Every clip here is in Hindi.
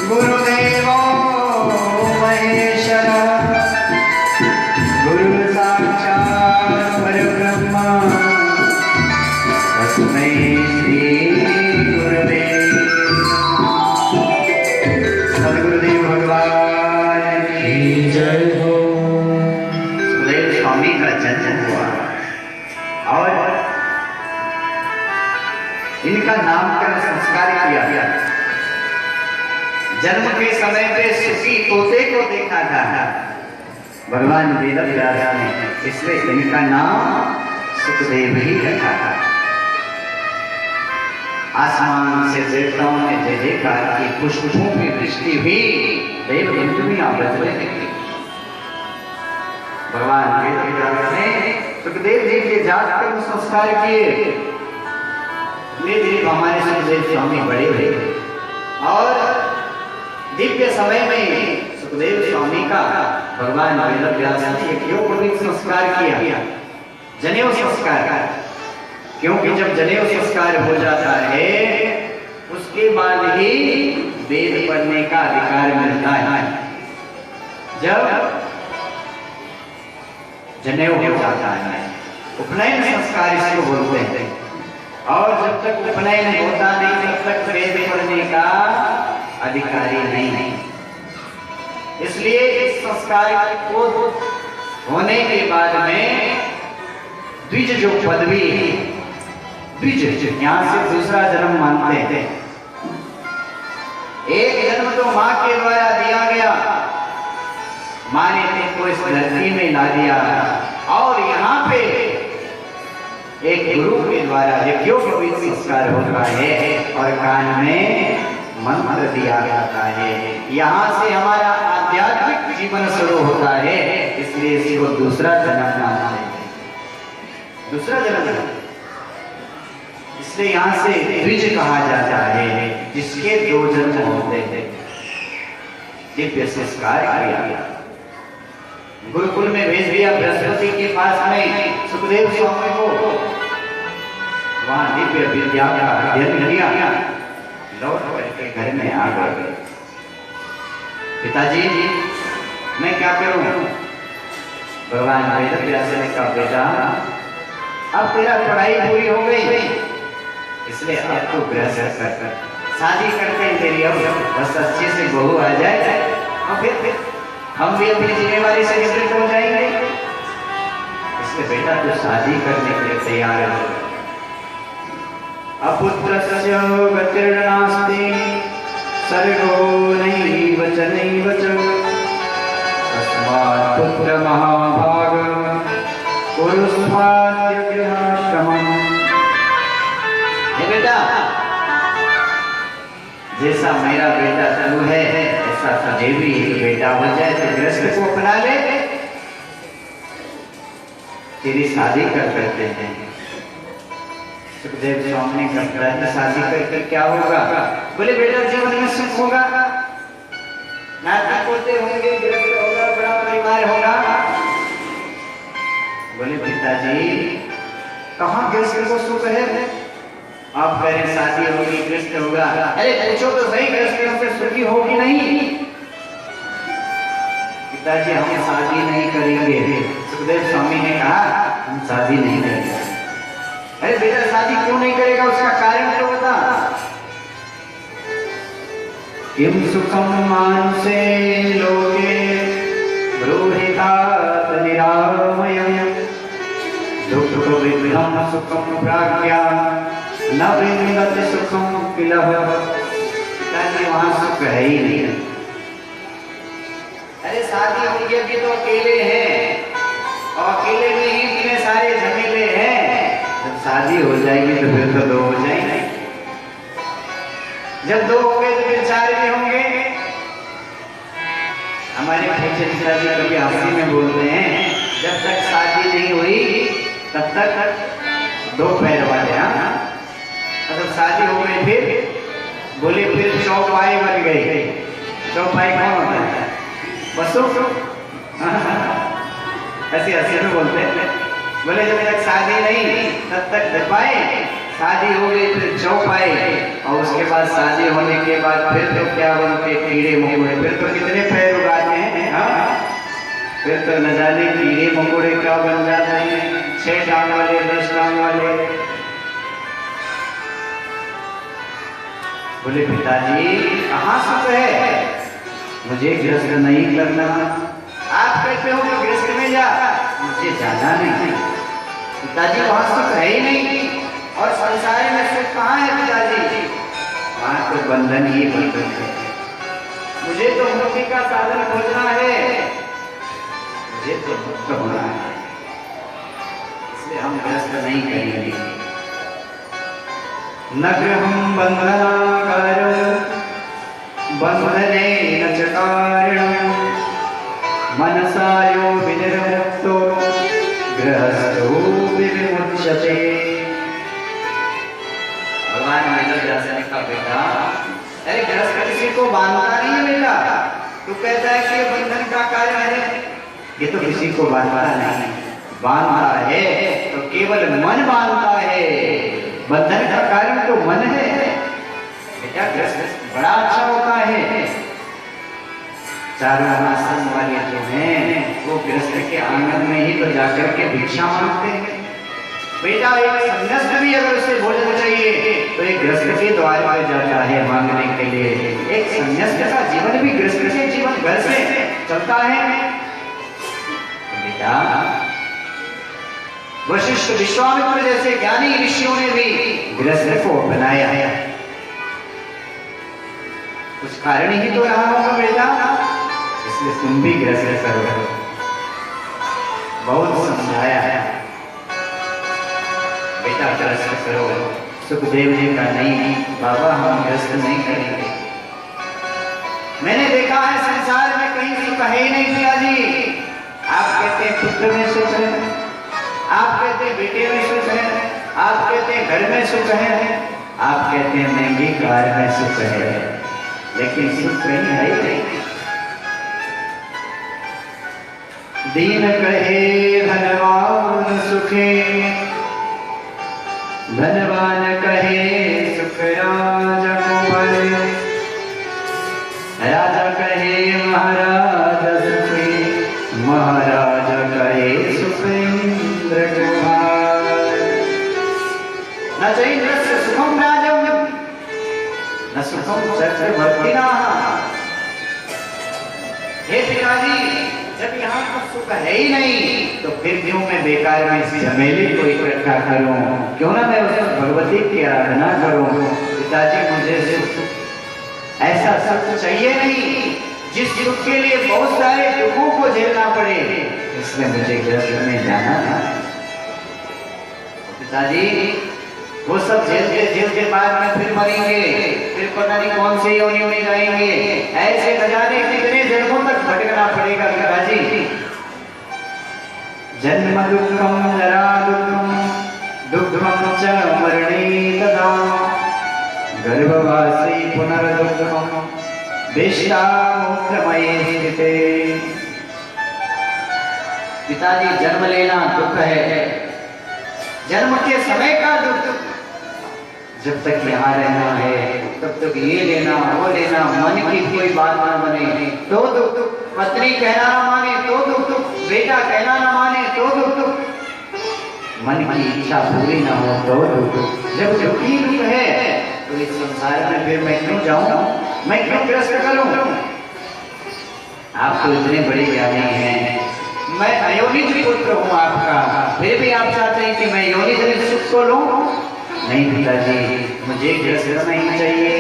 गुरुदेवो महेश्वर गुरु साक्षात् परब्रह्म तस्मै श्री गुरवे सद्गुरुदेव भगवान की जय हो। सुखदेव स्वामी का जन्म हुआ और इनका नामकरण संस्कार किया गया। जन्म के समय पे सुखी तोते को देखा था भगवान वेदव्यास ने, इसलिए इनका नाम सुखदेव ही रखा था। आसमान से देवताओं ने जय जयकार की, पुष्पों की वृष्टि हुई, देव इंद्रियां बजने लगी। भगवान वेदव्यास ने सुखदेव जी के जात कर्म संस्कार किए। धीरे धीरे हमारे सुखदेव स्वामी बड़े हुए और दिव्य समय में सुखदेव स्वामी का भगवान वेदव्यास ने एक योग संस्कार किया, जनेऊ संस्कार। क्योंकि जब जनेऊ संस्कार हो जाता है उसके बाद ही वेद पढ़ने का अधिकार मिलता है। जब जनेऊ हो जाता है, उपनयन संस्कार इसको बोलते हैं। और जब तक उपनयन होता नहीं तब तक वेद पढ़ने का अधिकारी नहीं। इसलिए इस संस्कार को होने के बाद में द्विज जो पदवी, द्विज यहां से दूसरा जन्म मानते हैं। एक जन्म तो मां के द्वारा दिया गया, मां ने तुमको इस धरती में ला दिया, और यहाँ पे एक गुरु के द्वारा यज्ञोपवीत संस्कार होता है और कान में मंत्र दिया जाता है। यहाँ से हमारा आध्यात्मिक जीवन शुरू होता है, इसलिए इसको दूसरा जन्म मानते हैं। दूसरा जन्म इसलिए यहाँ से द्विज कहा जाता है, जिसके दो जन्म होते हैं। दिव्य संस्कार किया गया, गुरुकुल में भेज दिया बृहस्पति के पास में सुखदेव स्वामी को। वहां दिव्य विद्या का अध्ययन किया, लौट करके घर में आ गए। पिताजी मैं क्या करूं? भगवान वेदव्यास ने कहा, बेटा अब तेरा पढ़ाई पूरी हो गई, इसलिए अब तो गृहस्थ कर शादी करते हैं तेरी, अब बस अच्छे से बहू आ जाए और फिर हम भी अपनी जिम्मेवारी से निवृत्त हो जाएंगे। इसलिए बेटा तो शादी करने के लिए तैयार है। अपुत्रस्य गतिर्नास्ति सर्गो नैव च नैव च तस्मात् पुत्र महाभाग कुरुस्वाद्य गृहाश्रमम्। हे बेटा, जैसा मेरा बेटा तू है ऐसा तुझे भी एक बेटा हो जाए तो गृहस्थ को अपना ले, तेरी शादी कर करते हैं। सुखदेव स्वामी ने कहा, शादी करके क्या होगा? बोले बेटा जीवन में सुख होगा, नाती पोते होंगे, गृहस्थ होगा, बड़ा परिवार होगा। बोले पिताजी कहाँ गृहस्थ को सुख है? आप कह रहे शादी होगी गृहस्थ होगा, अरे पूछो तो सही गृहस्थ से सुखी होगी नहीं? पिताजी हम शादी नहीं करेंगे। सुखदेव स्वामी ने कहा हम शादी नहीं करेंगे। अरे बेटा शादी क्यों नहीं करेगा, उसका कारण तो बता। किम सुखम मानुषे लोके ब्रूहितात निरामयम् दुःख विद्धं सुखम प्राज्ञा न विन्दति सुखम किलः। पिताजी वहां सुख है ही नहीं। अरे शादी होगी अभी तो अकेले हैं और अकेले में ही इतने सारे झमेले हैं, जब शादी हो जाएगी तो फिर तो दो हो जाएंगे, जब दो हो गए तो फिर चार भी होंगे। हमारे पूछे पिताजी कभी हंसी में बोलते हैं, जब तक शादी नहीं हुई तब तक दो पैर वाले। जब शादी हो गई फिर बोले फिर चौपाई बन गई। चौपाई कौन होता है? बसो ऐसे हंसी में बोलते हैं। बोले जब तक शादी नहीं तब तक दबाए, शादी हो गई फिर चौपाई, और उसके बाद शादी होने के बाद फिर तो क्या बनते कीड़े मकोड़े, फिर तो कितने पैर उगाते हैं। हाँ, फिर तो न जाने कीड़े मकोड़े क्या बन जाते हैं, 6 टांग वाले 10 टांग वाले। बोले पिताजी कहाँ सुख है, मुझे गृहस्थ नहीं करना। आप कहते हो कि गृहस्थ में जा, मुझे जाना नहीं। पिताजी वहां सुख है ही नहीं, और संसार में सुख कहाँ है पिताजी, वहां तो बंधन ही बंधन है। मुझे तो मुक्ति का साधन खोजना है, मुझे तो मुक्त होना है, इसलिए हम गृहस्थ नहीं करेंगे। न गृहं बंधनाकारं बंधनेन च कारणं मनसा यो विनिर्मुक्तो गृहस्थो विमुच्यते। भगवान वेदव्यास ने कहा बेटा, अरे गृहस्थ किसी को बांधता नहीं है बेटा, तू कहता है कि बंधन का कारण है, ये तो किसी को बांधता नहीं, बांधता है तो केवल मन बांधता है, बंधन का कारण तो मन है। बेटा गृहस्थ बड़ा अच्छा होता है, चारों आश्रम वाले जो हैं वो गृहस्थ के आंगन में ही तो जाकर के भिक्षा मांगते हैं। बेटा एक सन्यास्त भी अगर उसे भोजन चाहिए तो एक गृहस्थ के द्वार पर जाता है मांगने के लिए। एक सन्यास्त का जीवन भी गृहस्थ के जीवन घर से चलता है। बेटा वशिष्ठ विश्वामित्र जैसे ज्ञानी ऋषियों ने भी गृहस्थ को अपनाया है, कुछ कारण ही तो रहा होगा बेटा, इसलिए तुम भी गृहस्थ करो। बहुत समझाया है बेटा गृहस्थ करो। सुखदेव जी का नहीं बाबा हम गृहस्थ नहीं करेंगे। मैंने देखा है संसार में कहीं सुख है ही नहीं पिताजी। आप कहते हैं पुत्र में सुख है, आप कहते हैं बेटे में सुख है, आप कहते हैं घर में सुख है, आप कहते हैं महंगी कार में सुख है, लेकिन सुख कहीं है ही नहीं। दीन कहे धनवान सुखे, धनवान कहे सुख राजा को भरे, राजा कहे महाराज सुखे, महाराज कहे सुख इंद्र को भारे। न चैन्द्रस्य सुखं राजं न सुखं चक्रवर्तिनः। हे पिताजी जब यहाँ पर सुख है ही नहीं तो फिर क्यों मैं बेकार में इस झमेले को इकट्ठा करूं, क्यों ना मैं उस भगवती की आराधना करूं। पिताजी मुझे ऐसा सुख चाहिए नहीं जिस सुख के लिए बहुत सारे दुखों को झेलना पड़े, इसलिए मुझे गृहस्थ में जाना है। पिताजी वो सब झेलते बाद में फिर मरेंगे, फिर पता नहीं कौन से योनि में जाएंगे, ऐसे न जाने कितने जन्मों तक भटकना पड़ेगा पिताजी। जन्म दुखम जरा दुखम दुखम च मरणे तथा गर्भवासी पुनर्दुखम विष्टा मुक्तमये स्थिते। पिताजी जन्म लेना दुख है, जन्म के समय का दुख, जब तक यहाँ रहना है तब तक ये लेना वो लेना, मन की कोई बात ना बने तो दुख, पत्नी कहना ना माने तो दुख, बेटा कहना ना माने तो दुख, मन की इच्छा पूरी ना हो तो दुख। जब दुखी दुख है तो इस संसार में फिर मैं क्यों जाऊं, मैं क्यों ग्रस्त करूं। आप तो इतने बड़े ज्ञानी हैं, मैं अयोनिज पुत्र हूँ आपका, फिर भी आप चाहते हैं कि मैं योनिज सुख को लूं। नहीं पिताजी मुझे गृहस्थ नहीं चाहिए।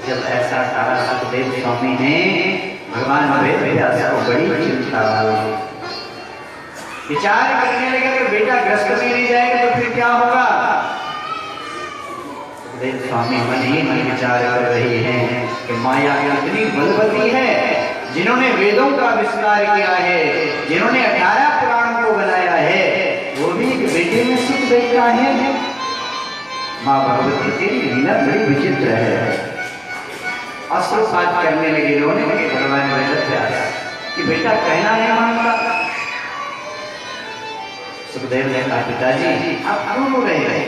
जब ऐसा कहा सुखदेव स्वामी ने भगवान वेदव्यास को बड़ी चिंता हुई, विचार करने लगे कि बेटा गृहस्थ में नहीं जाएगा तो फिर क्या होगा। सुखदेव स्वामी मन ही मन विचार कर रहे हैं कि माया इतनी बलवती है, जिन्होंने वेदों का विस्तार किया है, जिन्होंने 18 पुराणों को बनाया है, वो भी एक बेटे में सुख देखता है। माँ भगवती की लीला बड़ी विचित्र है। अस्त्रपात करने लगे, रोने लगे भगवान वेदव्यास कि बेटा कहना नहीं मानता। सुखदेव ने कहा पिताजी आप क्यों रो रहे हैं?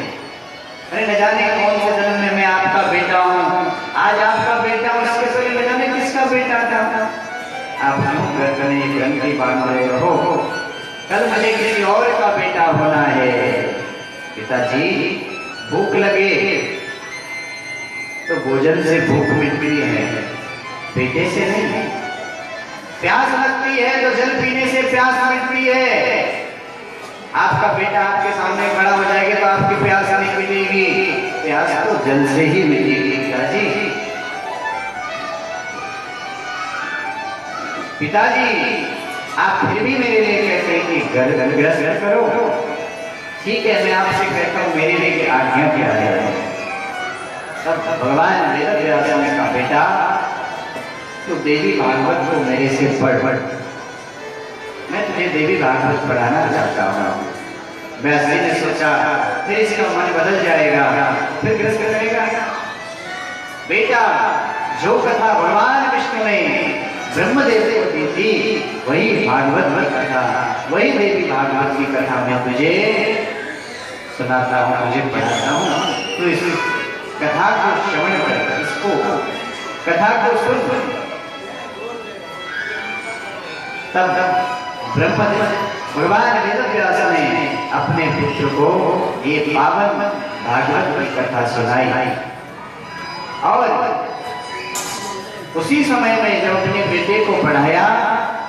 अरे न जाने कौन से जन्म में मैं आपका बेटा हूँ, आज आपका बेटा हूँ, इसके पहले न जाने किसका बेटा था। आप क्यों गर्दने ग्रंथि बांध रहे हो? कल मुझे किसी और का बेटा होना है। पिताजी भूख लगे तो भोजन से भूख मिटती है, बेटे से नहीं। प्यास लगती है तो जल पीने से प्यास मिटती है। आपका बेटा आपके सामने खड़ा हो जाएगा तो आपकी प्यास नहीं मिटेगी, प्यास तो जल से ही मिटेगी। पिताजी पिताजी आप फिर भी मेरे लिए कहते हैं कि ग्रस्त करो, ठीक है मैं आपसे कहता हूँ मेरे लिए आज्ञा क्या है। तब भगवान वेद व्यास ने कहा बेटा तो देवी भागवत को मेरे से पढ़, मैं तुझे देवी भागवत पढ़ाना चाहता हूँ। व्यास जी ने सोचा फिर इसका मन बदल जाएगा, फिर ग्रस्त करेगा। बेटा जो कथा भगवान विष्णु ने ब्रह्मदेव को दी थी वही भागवत की कथा, वही देवी भागवत की कथा मैं तुझे सुनाता हूँ, तुझे पढ़ाता हूँ। तो इस कथा को श्रवण कर, इसको कथा को सुन। तब भगवान वेद व्यास ने अपने पुत्र को ये पावन भागवत की कथा सुनाई। और उसी समय में जब अपने बेटे को पढ़ाया,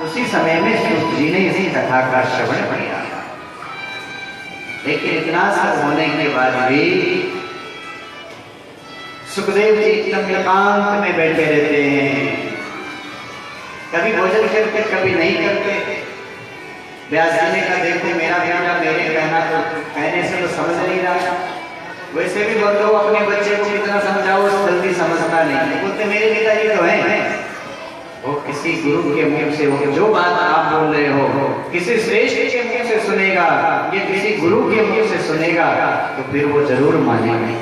उसी समय में सुत जी ने इसी कथा का श्रवण किया। लेकिन इतना सब होने के बाद भी सुखदेव जी एकदम एकांत में बैठे रहते हैं, कभी भोजन करते कभी नहीं करते। व्यास जी ने कहा देखो मेरा बेटा मेरे कहने से तो समझ नहीं रहा, वैसे भी बोलो अपने बच्चे को कितना समझाओ जल्दी समझता नहीं। बोलते मेरे पिताजी तो हैं, वो किसी गुरु के मुख से वो जो बात आप बोल रहे हो किसी श्रेष्ठ के मुख से सुनेगा, ये किसी गुरु के मुख से सुनेगा तो फिर वो जरूर मानेगा।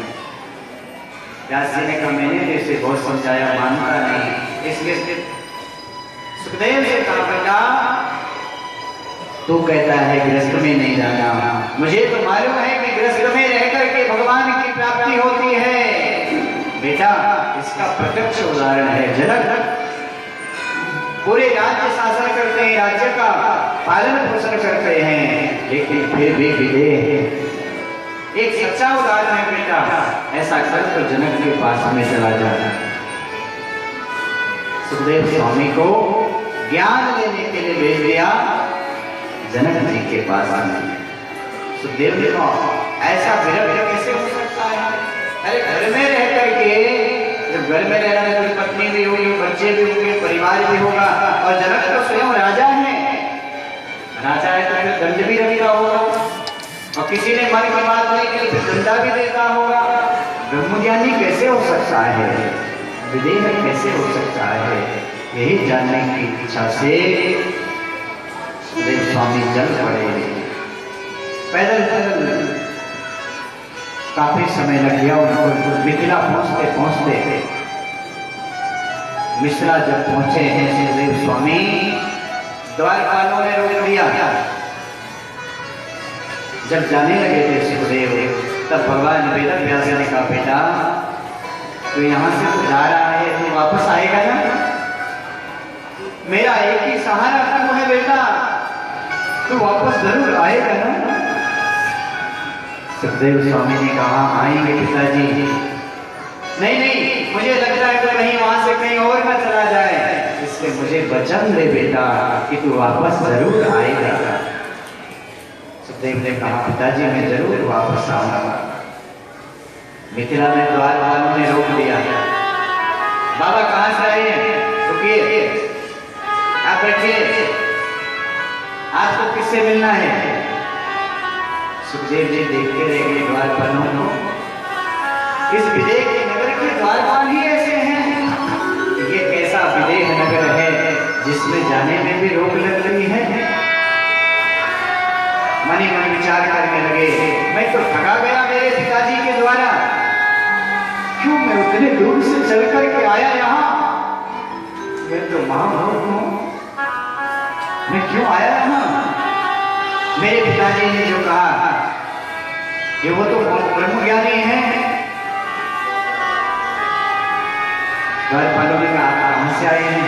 व्यास जी ने कहा मैंने इसे बहुत समझाया, मानता नहीं, इसलिए सुखदेव से कहा बेटा तू कहता है गृहस्थ में नहीं जाना, मुझे तो मालूम है कि गृहस्थ में रहकर के भगवान की प्राप्ति होती है। बेटा इसका प्रत्यक्ष उदाहरण है जनक, पूरे राज्य शासन करते हैं, राज्य का पालन पोषण करते हैं, लेकिन फिर भी विदेह है। एक सच्चा उदाहरण है बेटा, ऐसा कर तो जनक के पास में चला जाना। सुखदेव स्वामी को ज्ञान लेने के लिए भेज दिया जनक जी के पास आने। सुखदेव ने कहा ऐसा विरक्त कैसे हो सकता है? अरे घर में रह करके, जब घर में रहना है तो पत्नी भी होगी, बच्चे भी होंगे, परिवार भी होगा, और जनक तो स्वयं राजा है। राजा है तो फिर दंड भी रखता होगा, और किसी ने मन की बात नहीं की फिर दंडा भी देता होगा। ब्रह्मज्ञानी कैसे हो सकता है, विदेह कैसे हो सकता है, यही जानने की इच्छा से सुखदेव स्वामी चल पड़े। पैदल पैदल काफी समय लग गया उनको। मिथिला पहुंचते पहुंचते मिश्रा जब पहुंचे हैं सुखदेव स्वामी, द्वारपालों ने रोक दिया। जब जाने लगे थे सुखदेव, तब भगवान वेद व्यास ने कहा बेटा तो यहाँ से तो जा रहा है, तो वापस आएगा ना? मेरा एक ही सहारा तू है बेटा, तो वापस जरूर आएगा ना? सुखदेव स्वामी ने कहा आएंगे पिताजी। नहीं नहीं, मुझे लगता है कि कहीं वहां से कहीं और न चला जाए, इसलिए मुझे वचन दे बेटा कि तू वापस जरूर आएगा। सुखदेव ने कहा पिताजी मैं जरूर वापस आऊंगा। मिथिला में द्वारपालों ने रोक दिया। बाबा कहाँ से आए हैं? रुकिए, आप बैठिए, आपको किससे मिलना है? सुखदेव जी देखते रह गए द्वारपालों को। इस विदेह के नगर के द्वारपाल ही ऐसे हैं, ये कैसा विदेह नगर है जिसमें जाने में भी रोक लग रही है। मन ही मन विचार करने लगे, मैं तो ठगा गया मेरे पिताजी के द्वारा, क्यों मैं उतने दूर से चल करके आया यहाँ? मैं तो महामूर्ख हूं, मैं क्यों आया यहाँ? मेरे पिताजी ने जो कहा कि वो तो ब्रह्मज्ञानी है, द्वारपालों ने कहा आप कहाँ से आए हैं,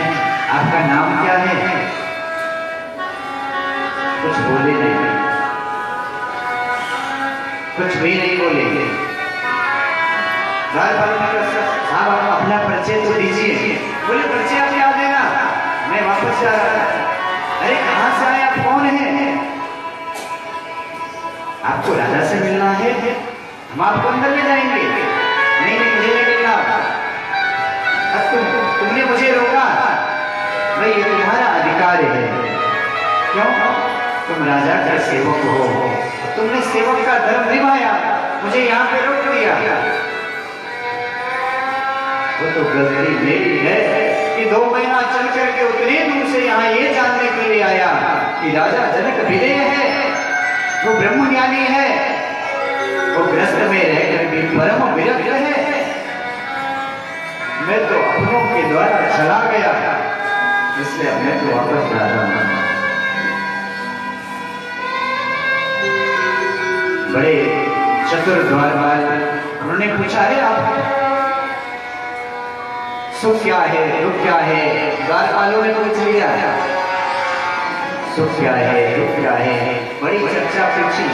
आपका नाम क्या है? कुछ बोले नहीं, कुछ भी नहीं बोले। द्वारपालों ने कहा साहब आप अपना परिचय तो दीजिए। बोले परिचय आप याद देना, मैं वापस जा रहा था। अरे कहाँ से आए आप, कौन है? आपको राजा से मिलना है, हम आपको अंदर ले जाएंगे। नहीं नहीं मुझे नहीं मिलना। तुमने मुझे रोका, भाई ये तुम्हारा अधिकार है। क्यों? तुम राजा का सेवक हो, तुमने सेवक का धर्म निभाया, मुझे यहाँ पे रोक दिया। वो तो गलती मेरी है कि 2 महीना चल करके उतने दूर से यहाँ ये जानने के लिए आया कि राजा जनक विदेह है, वो ब्रह्मज्ञानी है, वो ग्रस्त में रहकर भी परम विरक्त है। मैं तो अपनों के द्वारा चला गया, इसलिए मैं तो वापस जा रहा हूं। बड़े चतुर द्वारपाल, उन्होंने पूछा है आप सुख क्या है, दुख क्या है? द्वारपालों ने पूछ लिया, सुख क्या है, दुख क्या है, बड़ी चर्चा पूछी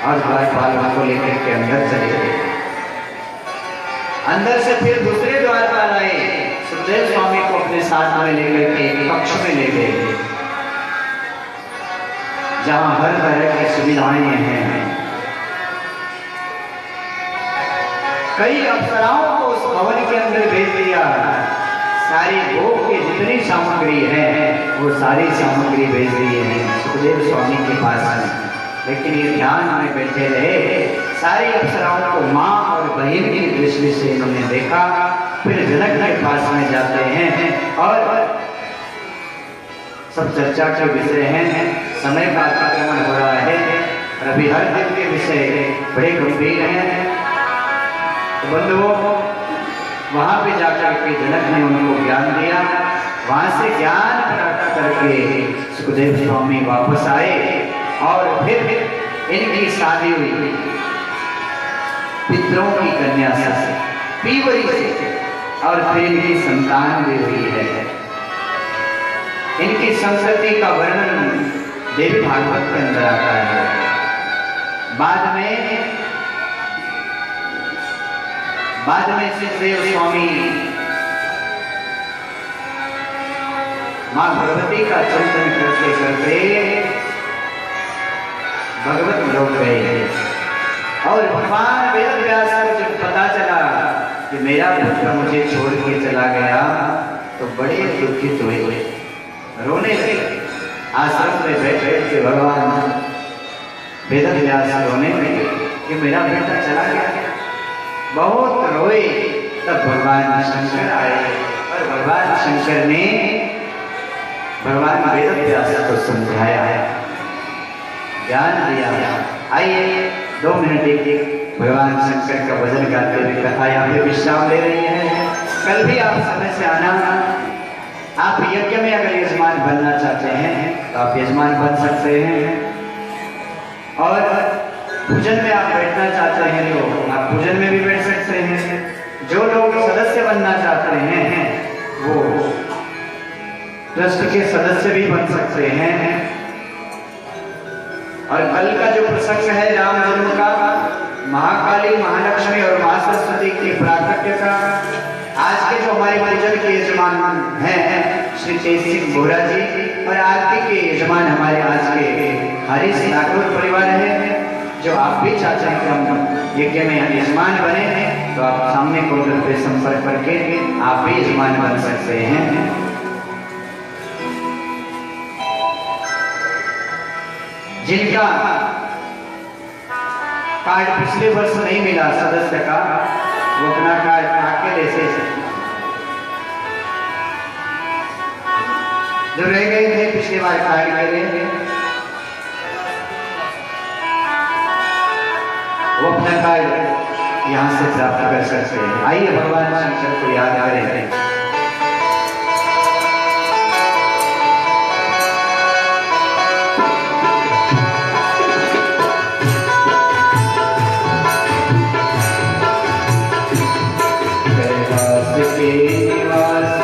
और द्वारपालों को लेकर के अंदर चले गए। अंदर से फिर दूसरे द्वारपाल आए, सुखदेव स्वामी को अपने साथ में लेकर के कक्ष में ले गए, जहां हर तरह की सुविधाएं हैं। कई अप्सराओं को उस भवन के अंदर भेज दिया, सारी भोग की जितनी सामग्री है वो सारी सामग्री भेज दी है सुखदेव स्वामी के पास में। लेकिन ये ध्यान में बैठे रहे, सारी अप्सराओं को माँ और बहन की दृष्टि से इन्होंने देखा। फिर जनक के पास में जाते हैं और सब चर्चा के विषय हैं, समय का अतिक्रमण हो रहा है और अभी हर दिन के विषय बड़े गंभीर हैं। तो बंधुओं, वहां पे जाकर के जनक ने उनको ज्ञान दिया, वहां से ज्ञान प्राप्त करके सुखदेव स्वामी वापस आए और फिर इनकी शादी हुई पितरों की कन्या से, पीवरी से, और फिर इनकी संतान भी हुई है। इनकी संस्कृति का वर्णन देवी भागवत के अंदर आता है। बाद में सुखदेव स्वामी मां भगवती का चिंतन करते करते भगवत लोक गए और भगवान वेद व्यास को जब पता चला कि मेरा पुत्र मुझे छोड़ के चला गया तो बड़े दुखित हुए, रोने लगे। आश्रम में बैठ बैठ के भगवान वेद व्यास रोने लगे कि मेरा बेटा चला गया। बहुत रोए, तब भगवान शंकर आए और भगवान शंकर ने भगवान वेद व्यास को समझाया, ज्ञान दिया। आइए 2 मिनट एक भगवान शंकर का भजन गाते हुए कथा यहाँ पे विश्राम ले रही है। कल भी आप समय से आना। आप यज्ञ में अगर यजमान बनना चाहते हैं तो आप यजमान बन सकते हैं, और पूजन में आप बैठना चाहते हैं तो आप पूजन में भी बैठ सकते हैं। जो लोग सदस्य बनना चाहते हैं वो ट्रस्ट के सदस्य भी बन सकते हैं। और कल का जो प्रसंग है राम जन्म का, महाकाली, महालक्ष्मी और महासरस्वती की प्राकट्य का, आज के जो हमारे पूजन के यजमान हैं श्री तेज सिंह बोरा जी, और आरती के यजमान हमारे आज के हरीश नागौर परिवार है। जो आप भी चाहते हैं कि हम यज्ञ में यजमान बने हैं तो आप सामने काउंटर पे संपर्क करके आप भी यजमान बन सकते हैं। जिनका कार्ड पिछले वर्ष नहीं मिला सदस्य का, वो अपना कार्ड आके ले सकते। जो रह गए थे पिछले बार कार्ड के लिए, वो अपना कार्ड यहाँ से प्राप्त कर सकते हैं। आइए भगवान शंकर को याद करें। कैलाश के निवासी